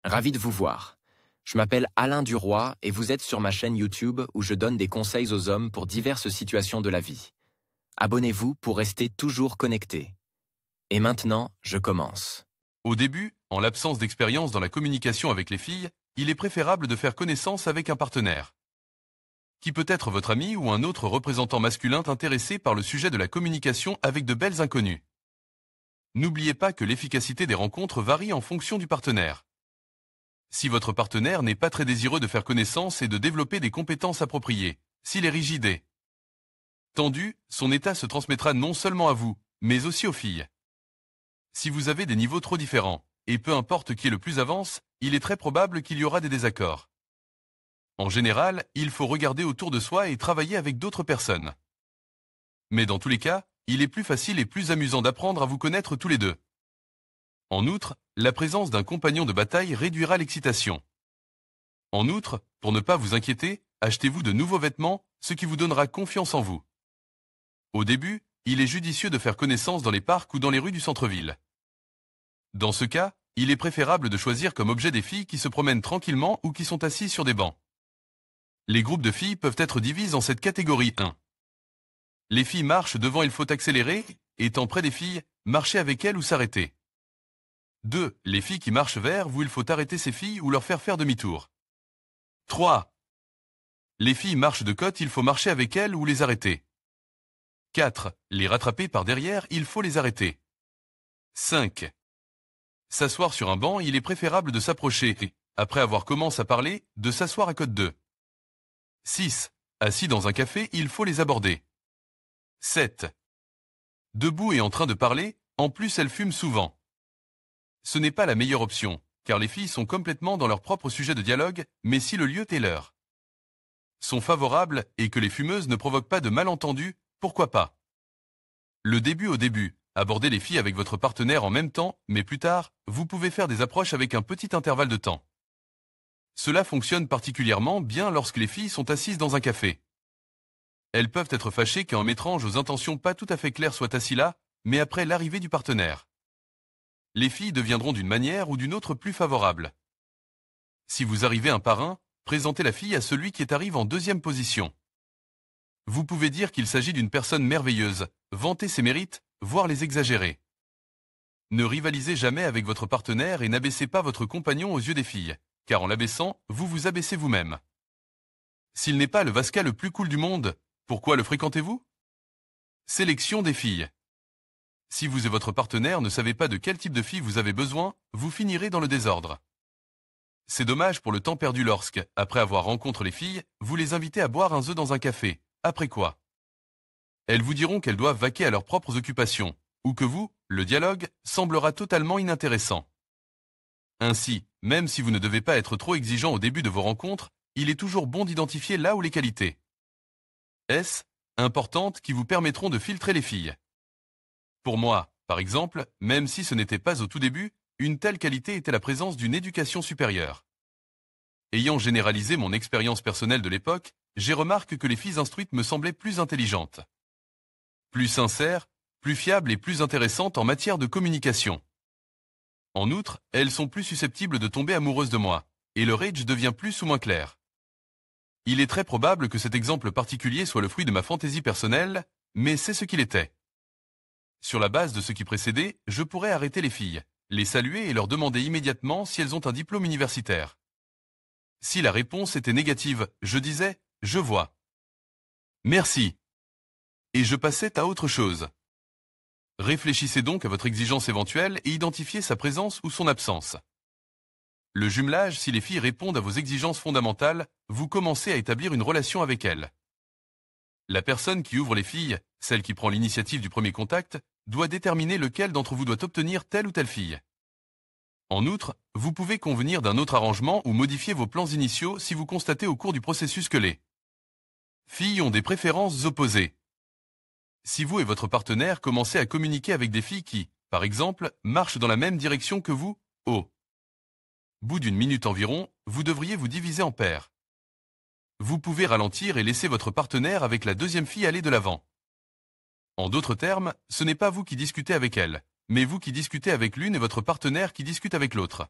Ravi de vous voir. Je m'appelle Alain Duroy et vous êtes sur ma chaîne YouTube où je donne des conseils aux hommes pour diverses situations de la vie. Abonnez-vous pour rester toujours connecté. Et maintenant, je commence. Au début, en l'absence d'expérience dans la communication avec les filles, il est préférable de faire connaissance avec un partenaire, qui peut être votre ami ou un autre représentant masculin intéressé par le sujet de la communication avec de belles inconnues. N'oubliez pas que l'efficacité des rencontres varie en fonction du partenaire. Si votre partenaire n'est pas très désireux de faire connaissance et de développer des compétences appropriées, s'il est rigide et tendu, son état se transmettra non seulement à vous, mais aussi aux filles. Si vous avez des niveaux trop différents, et peu importe qui est le plus avance, il est très probable qu'il y aura des désaccords. En général, il faut regarder autour de soi et travailler avec d'autres personnes. Mais dans tous les cas, il est plus facile et plus amusant d'apprendre à vous connaître tous les deux. En outre, la présence d'un compagnon de bataille réduira l'excitation. En outre, pour ne pas vous inquiéter, achetez-vous de nouveaux vêtements, ce qui vous donnera confiance en vous. Au début, il est judicieux de faire connaissance dans les parcs ou dans les rues du centre-ville. Dans ce cas, il est préférable de choisir comme objet des filles qui se promènent tranquillement ou qui sont assises sur des bancs. Les groupes de filles peuvent être divisés en cette catégorie 1. Les filles marchent devant, il faut accélérer, étant près des filles, marcher avec elles ou s'arrêter. 2. Les filles qui marchent vers vous, il faut arrêter ces filles ou leur faire demi-tour. 3. Les filles marchent de côte, il faut marcher avec elles ou les arrêter. 4. Les rattraper par derrière, il faut les arrêter. 5. S'asseoir sur un banc, il est préférable de s'approcher et, après avoir commencé à parler, de s'asseoir à côté d'eux. 6. Assis dans un café, il faut les aborder. 7. Debout et en train de parler, en plus elles fument souvent. Ce n'est pas la meilleure option, car les filles sont complètement dans leur propre sujet de dialogue, mais si le lieu est leur sont favorables et que les fumeuses ne provoquent pas de malentendus, pourquoi pas? Le début au début, abordez les filles avec votre partenaire en même temps, mais plus tard, vous pouvez faire des approches avec un petit intervalle de temps. Cela fonctionne particulièrement bien lorsque les filles sont assises dans un café. Elles peuvent être fâchées qu'un étrange aux intentions pas tout à fait claires soit assis là, mais après l'arrivée du partenaire, les filles deviendront d'une manière ou d'une autre plus favorables. Si vous arrivez un par un, présentez la fille à celui qui arrive en deuxième position. Vous pouvez dire qu'il s'agit d'une personne merveilleuse, vanter ses mérites, voire les exagérer. Ne rivalisez jamais avec votre partenaire et n'abaissez pas votre compagnon aux yeux des filles, car en l'abaissant, vous vous abaissez vous-même. S'il n'est pas le Vasca le plus cool du monde, pourquoi le fréquentez-vous? Sélection des filles. Si vous et votre partenaire ne savez pas de quel type de fille vous avez besoin, vous finirez dans le désordre. C'est dommage pour le temps perdu lorsque, après avoir rencontré les filles, vous les invitez à boire un œuf dans un café, après quoi elles vous diront qu'elles doivent vaquer à leurs propres occupations, ou que vous, le dialogue, semblera totalement inintéressant. Ainsi, même si vous ne devez pas être trop exigeant au début de vos rencontres, il est toujours bon d'identifier là où les qualités importantes qui vous permettront de filtrer les filles. Pour moi, par exemple, même si ce n'était pas au tout début, une telle qualité était la présence d'une éducation supérieure. Ayant généralisé mon expérience personnelle de l'époque, j'ai remarqué que les filles instruites me semblaient plus intelligentes, plus sincères, plus fiables et plus intéressantes en matière de communication. En outre, elles sont plus susceptibles de tomber amoureuses de moi, et le rage devient plus ou moins clair. Il est très probable que cet exemple particulier soit le fruit de ma fantaisie personnelle, mais c'est ce qu'il était. Sur la base de ce qui précédait, je pourrais arrêter les filles, les saluer et leur demander immédiatement si elles ont un diplôme universitaire. Si la réponse était négative, je disais « je vois ». Merci. Et je passais à autre chose. Réfléchissez donc à votre exigence éventuelle et identifiez sa présence ou son absence. Le jumelage, si les filles répondent à vos exigences fondamentales, vous commencez à établir une relation avec elles. La personne qui ouvre les filles, celle qui prend l'initiative du premier contact, doit déterminer lequel d'entre vous doit obtenir telle ou telle fille. En outre, vous pouvez convenir d'un autre arrangement ou modifier vos plans initiaux si vous constatez au cours du processus que les filles ont des préférences opposées. Si vous et votre partenaire commencez à communiquer avec des filles qui, par exemple, marchent dans la même direction que vous, au bout d'une minute environ, vous devriez vous diviser en paires. Vous pouvez ralentir et laisser votre partenaire avec la deuxième fille aller de l'avant. En d'autres termes, ce n'est pas vous qui discutez avec elle, mais vous qui discutez avec l'une et votre partenaire qui discute avec l'autre.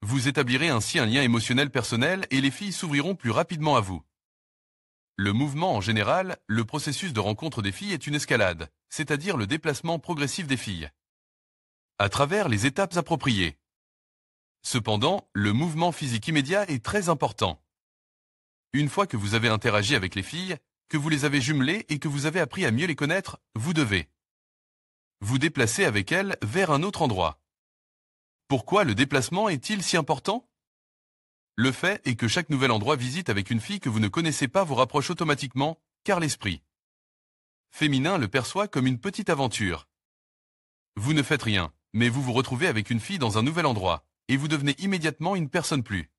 Vous établirez ainsi un lien émotionnel personnel et les filles s'ouvriront plus rapidement à vous. Le mouvement en général, le processus de rencontre des filles est une escalade, c'est-à-dire le déplacement progressif des filles, à travers les étapes appropriées. Cependant, le mouvement physique immédiat est très important. Une fois que vous avez interagi avec les filles, que vous les avez jumelées et que vous avez appris à mieux les connaître, vous devez vous déplacer avec elles vers un autre endroit. Pourquoi le déplacement est-il si important ? Le fait est que chaque nouvel endroit visite avec une fille que vous ne connaissez pas vous rapproche automatiquement, car l'esprit féminin le perçoit comme une petite aventure. Vous ne faites rien, mais vous vous retrouvez avec une fille dans un nouvel endroit, et vous devenez immédiatement une personne plus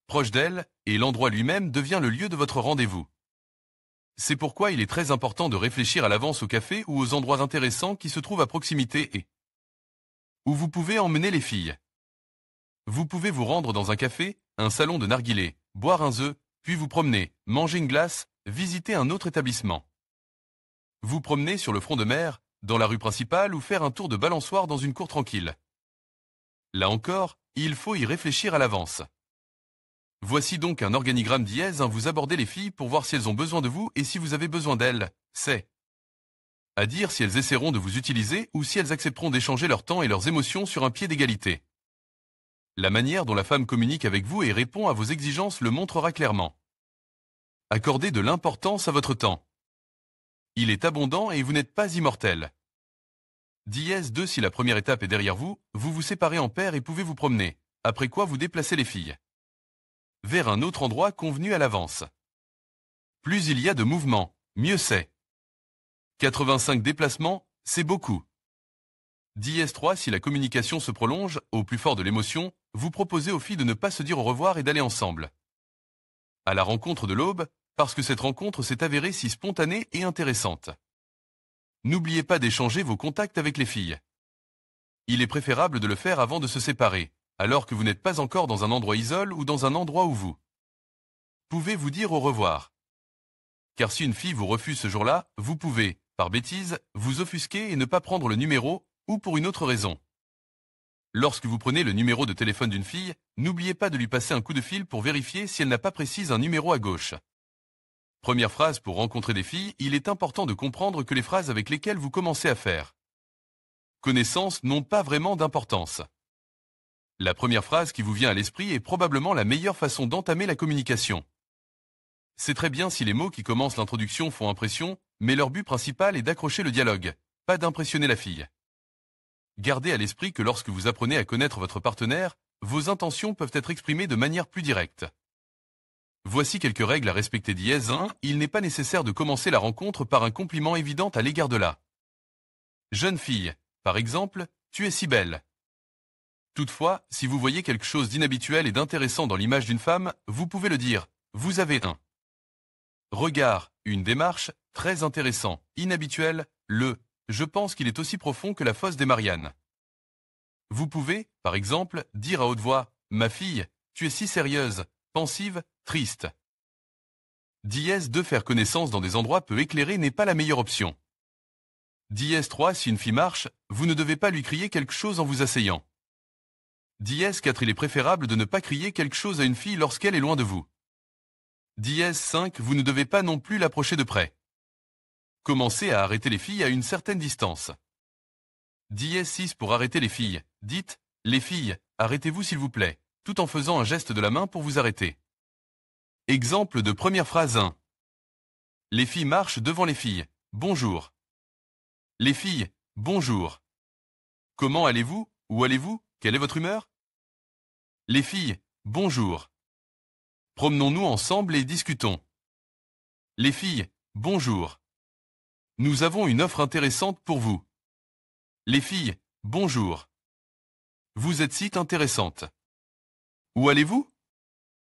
proche d'elle, et l'endroit lui-même devient le lieu de votre rendez-vous. C'est pourquoi il est très important de réfléchir à l'avance au café ou aux endroits intéressants qui se trouvent à proximité et où vous pouvez emmener les filles. Vous pouvez vous rendre dans un café, un salon de narguilé, boire un œuf, puis vous promener, manger une glace, visiter un autre établissement. Vous promener sur le front de mer, dans la rue principale ou faire un tour de balançoire dans une cour tranquille. Là encore, il faut y réfléchir à l'avance. Voici donc un organigramme dièse, vous abordez les filles pour voir si elles ont besoin de vous et si vous avez besoin d'elles, c'est à dire si elles essaieront de vous utiliser ou si elles accepteront d'échanger leur temps et leurs émotions sur un pied d'égalité. La manière dont la femme communique avec vous et répond à vos exigences le montrera clairement. Accordez de l'importance à votre temps. Il est abondant et vous n'êtes pas immortel. Dièse 2 si la première étape est derrière vous, vous vous séparez en paire et pouvez vous promener, après quoi vous déplacez les filles vers un autre endroit convenu à l'avance. Plus il y a de mouvements, mieux c'est. 85 déplacements, c'est beaucoup. Dièse 3 si la communication se prolonge, au plus fort de l'émotion, vous proposez aux filles de ne pas se dire au revoir et d'aller ensemble à la rencontre de l'aube, parce que cette rencontre s'est avérée si spontanée et intéressante. N'oubliez pas d'échanger vos contacts avec les filles. Il est préférable de le faire avant de se séparer, alors que vous n'êtes pas encore dans un endroit isolé ou dans un endroit où vous pouvez vous dire au revoir. Car si une fille vous refuse ce jour-là, vous pouvez, par bêtise, vous offusquer et ne pas prendre le numéro, ou pour une autre raison. Lorsque vous prenez le numéro de téléphone d'une fille, n'oubliez pas de lui passer un coup de fil pour vérifier si elle n'a pas précise un numéro à gauche. Première phrase pour rencontrer des filles, il est important de comprendre que les phrases avec lesquelles vous commencez à faire connaissance n'ont pas vraiment d'importance. La première phrase qui vous vient à l'esprit est probablement la meilleure façon d'entamer la communication. C'est très bien si les mots qui commencent l'introduction font impression, mais leur but principal est d'accrocher le dialogue, pas d'impressionner la fille. Gardez à l'esprit que lorsque vous apprenez à connaître votre partenaire, vos intentions peuvent être exprimées de manière plus directe. Voici quelques règles à respecter. Dièse 1, il n'est pas nécessaire de commencer la rencontre par un compliment évident à l'égard de la jeune fille. Par exemple, tu es si belle. Toutefois, si vous voyez quelque chose d'inhabituel et d'intéressant dans l'image d'une femme, vous pouvez le dire. Vous avez un regard, une démarche, très intéressant, inhabituel, je pense qu'il est aussi profond que la fosse des Mariannes. Vous pouvez, par exemple, dire à haute voix, ma fille, tu es si sérieuse, pensive, triste. Dièse 2 faire connaissance dans des endroits peu éclairés n'est pas la meilleure option. Dièse 3 si une fille marche, vous ne devez pas lui crier quelque chose en vous asseyant. Dièse 4 il est préférable de ne pas crier quelque chose à une fille lorsqu'elle est loin de vous. Dièse 5 vous ne devez pas non plus l'approcher de près. Commencez à arrêter les filles à une certaine distance. Dièse 6 pour arrêter les filles, dites, les filles, arrêtez-vous s'il vous plaît, tout en faisant un geste de la main pour vous arrêter. Exemple de première phrase 1. Les filles marchent devant les filles, bonjour. Les filles, bonjour. Comment allez-vous, où allez-vous, quelle est votre humeur? Les filles, bonjour. Promenons-nous ensemble et discutons. Les filles, bonjour. Nous avons une offre intéressante pour vous. Les filles, bonjour. Vous êtes si intéressante. Où allez-vous?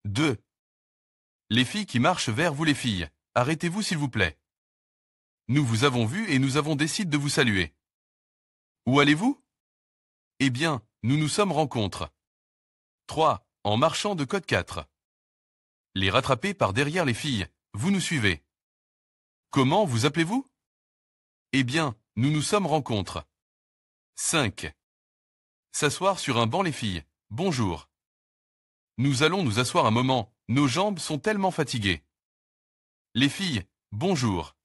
2. Les filles qui marchent vers vous les filles, arrêtez-vous s'il vous plaît. Nous vous avons vu et nous avons décidé de vous saluer. Où allez-vous? Eh bien, nous nous sommes rencontrés. 3. En marchant de code 4. Les rattraper par derrière les filles, vous nous suivez. Comment vous appelez-vous? Eh bien, nous nous sommes rencontrés. 5. S'asseoir sur un banc les filles, bonjour. Nous allons nous asseoir un moment, nos jambes sont tellement fatiguées. Les filles, bonjour.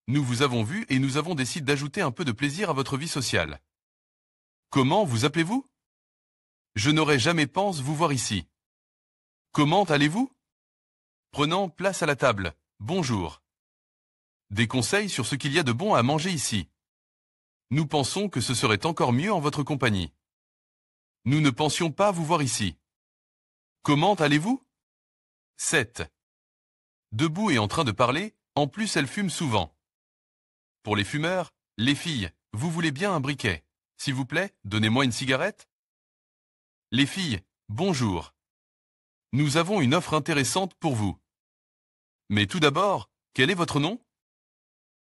Nous vous avons vu et nous avons décidé d'ajouter un peu de plaisir à votre vie sociale. Comment vous appelez-vous? Je n'aurais jamais pensé vous voir ici. Comment allez-vous? Prenant place à la table, bonjour. Des conseils sur ce qu'il y a de bon à manger ici. Nous pensons que ce serait encore mieux en votre compagnie. Nous ne pensions pas vous voir ici. Comment allez-vous? 7. Debout et en train de parler, en plus elle fume souvent. Pour les fumeurs, les filles, vous voulez bien un briquet? S'il vous plaît, donnez-moi une cigarette. Les filles, bonjour. Nous avons une offre intéressante pour vous. Mais tout d'abord, quel est votre nom?